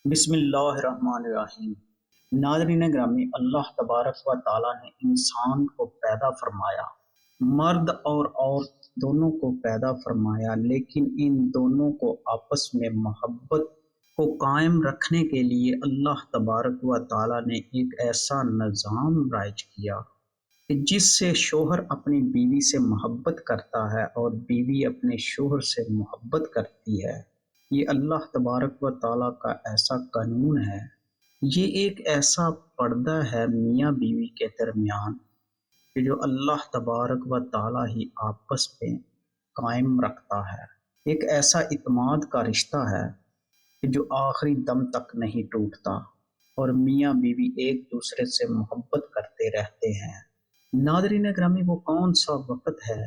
بسم اللہ الرحمن الرحیم۔ ناظرین گرامی، اللہ تبارک و تعالیٰ نے انسان کو پیدا فرمایا، مرد اور عورت دونوں کو پیدا فرمایا، لیکن ان دونوں کو آپس میں محبت کو قائم رکھنے کے لیے اللہ تبارک و تعالیٰ نے ایک ایسا نظام رائج کیا کہ جس سے شوہر اپنی بیوی سے محبت کرتا ہے اور بیوی اپنے شوہر سے محبت کرتی ہے۔ یہ اللہ تبارک و تعالیٰ کا ایسا قانون ہے، یہ ایک ایسا پردہ ہے میاں بیوی کے درمیان کہ جو اللہ تبارک و تعالیٰ ہی آپس میں قائم رکھتا ہے۔ ایک ایسا اعتماد کا رشتہ ہے کہ جو آخری دم تک نہیں ٹوٹتا اور میاں بیوی ایک دوسرے سے محبت کرتے رہتے ہیں۔ ناظرین گرامی، وہ کون سا وقت ہے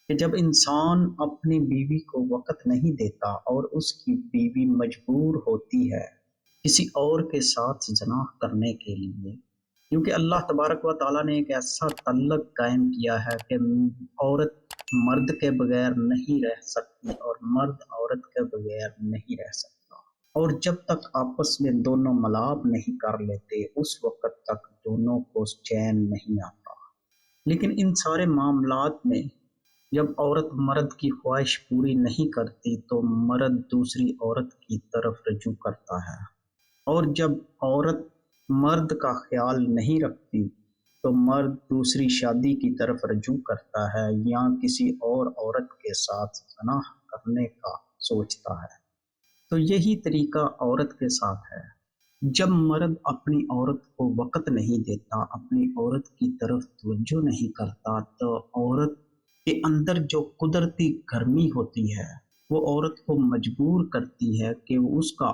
کہ جب انسان اپنی بیوی کو وقت نہیں دیتا اور اس کی بیوی مجبور ہوتی ہے کسی اور کے ساتھ زنا کرنے کے لیے، کیونکہ اللہ تبارک و تعالیٰ نے ایک ایسا تعلق قائم کیا ہے کہ عورت مرد کے بغیر نہیں رہ سکتی اور مرد عورت کے بغیر نہیں رہ سکتا، اور جب تک آپس میں دونوں ملاپ نہیں کر لیتے اس وقت تک دونوں کو چین نہیں آتا۔ لیکن ان سارے معاملات میں جب عورت مرد کی خواہش پوری نہیں کرتی تو مرد دوسری عورت کی طرف رجوع کرتا ہے، اور جب عورت مرد کا خیال نہیں رکھتی تو مرد دوسری شادی کی طرف رجوع کرتا ہے یا کسی اور عورت کے ساتھ زنا کرنے کا سوچتا ہے۔ تو یہی طریقہ عورت کے ساتھ ہے۔ جب مرد اپنی عورت کو وقت نہیں دیتا، اپنی عورت کی طرف توجہ نہیں کرتا، تو عورت کے اندر جو قدرتی گرمی ہوتی ہے وہ عورت کو مجبور کرتی ہے کہ اس کا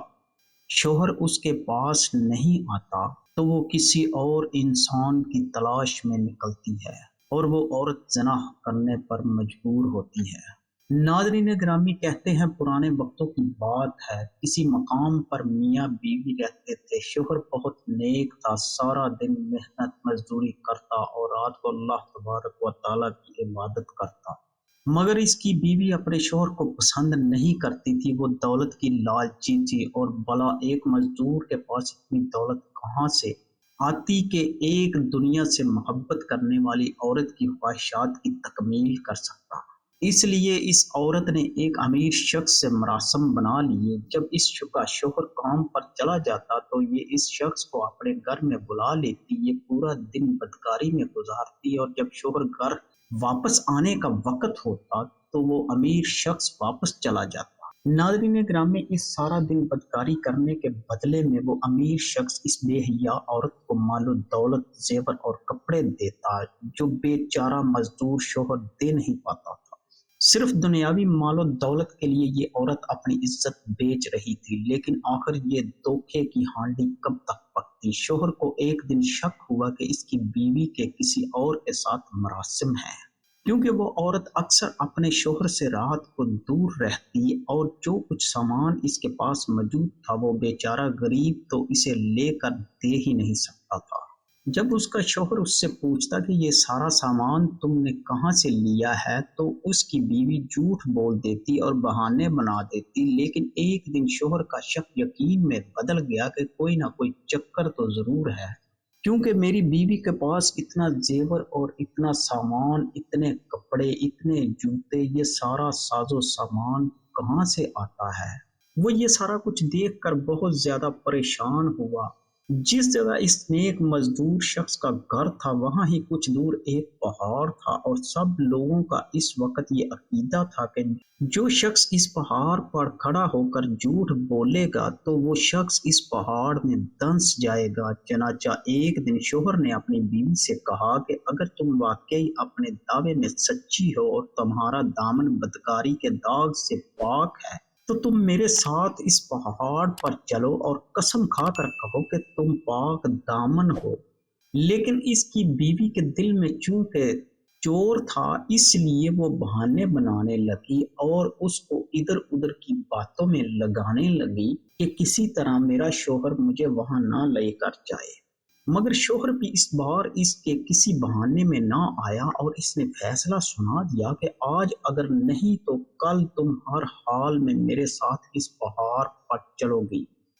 شوہر اس کے پاس نہیں آتا تو وہ کسی اور انسان کی تلاش میں نکلتی ہے اور وہ عورت زنا کرنے پر مجبور ہوتی ہے۔ ناظرین گرامی، کہتے ہیں پرانے وقتوں کی بات ہے، کسی مقام پر میاں بیوی رہتے تھے، شوہر بہت نیک تھا، سارا دن محنت مزدوری کرتا اور رات کو اللہ تبارک و تعالیٰ کی عبادت کرتا، مگر اس کی بیوی اپنے شوہر کو پسند نہیں کرتی تھی، وہ دولت کی لالچی تھی، اور بلا ایک مزدور کے پاس اتنی دولت کہاں سے آتی کہ ایک دنیا سے محبت کرنے والی عورت کی خواہشات کی تکمیل کر سکتا۔ اس لیے اس عورت نے ایک امیر شخص سے مراسم بنا لیے۔ جب اس کا شوہر کام پر چلا جاتا تو یہ اس شخص کو اپنے گھر میں بلا لیتی، یہ پورا دن بدکاری میں گزارتی، اور جب شوہر گھر واپس آنے کا وقت ہوتا تو وہ امیر شخص واپس چلا جاتا۔ ناظرین گرامی، اس سارا دن بدکاری کرنے کے بدلے میں وہ امیر شخص اس بے حیا عورت کو مال و دولت، زیور اور کپڑے دیتا جو بے چارہ مزدور شوہر دے نہیں پاتا تھا۔ صرف دنیاوی مال و دولت کے لیے یہ عورت اپنی عزت بیچ رہی تھی، لیکن آخر یہ دھوکے کی ہانڈی کب تک پکتی؟ شوہر کو ایک دن شک ہوا کہ اس کی بیوی کے کسی اور کے ساتھ مراسم ہے، کیونکہ وہ عورت اکثر اپنے شوہر سے رات کو دور رہتی اور جو کچھ سامان اس کے پاس موجود تھا وہ بیچارہ غریب تو اسے لے کر دے ہی نہیں سکتا تھا۔ جب اس کا شوہر اس سے پوچھتا کہ یہ سارا سامان تم نے کہاں سے لیا ہے تو اس کی بیوی جھوٹ بول دیتی اور بہانے بنا دیتی، لیکن ایک دن شوہر کا شک یقین میں بدل گیا کہ کوئی نہ کوئی چکر تو ضرور ہے، کیونکہ میری بیوی کے پاس اتنا زیور اور اتنا سامان، اتنے کپڑے، اتنے جوتے، یہ سارا ساز و سامان کہاں سے آتا ہے؟ وہ یہ سارا کچھ دیکھ کر بہت زیادہ پریشان ہوا۔ جس جگہ اس نیک مزدور شخص کا گھر تھا وہاں ہی کچھ دور ایک پہاڑ تھا، اور سب لوگوں کا اس وقت یہ عقیدہ تھا کہ جو شخص اس پہاڑ پر کھڑا ہو کر جھوٹ بولے گا تو وہ شخص اس پہاڑ میں دنس جائے گا۔ چنانچہ ایک دن شوہر نے اپنی بیوی سے کہا کہ اگر تم واقعی اپنے دعوے میں سچی ہو اور تمہارا دامن بدکاری کے داغ سے پاک ہے تو تم میرے ساتھ اس پہاڑ پر چلو اور قسم کھا کر کہو کہ تم پاک دامن ہو۔ لیکن اس کی بیوی کے دل میں چونکہ چور تھا، اس لیے وہ بہانے بنانے لگی اور اس کو ادھر ادھر کی باتوں میں لگانے لگی کہ کسی طرح میرا شوہر مجھے وہاں نہ لے کر جائے، مگر شوہر بھی اس بار اس کے کسی بہانے میں نہ آیا اور اس نے فیصلہ سنا دیا کہ آج اگر نہیں تو کل تم ہر حال میں میرے ساتھ اس پہاڑ پر چلو گی۔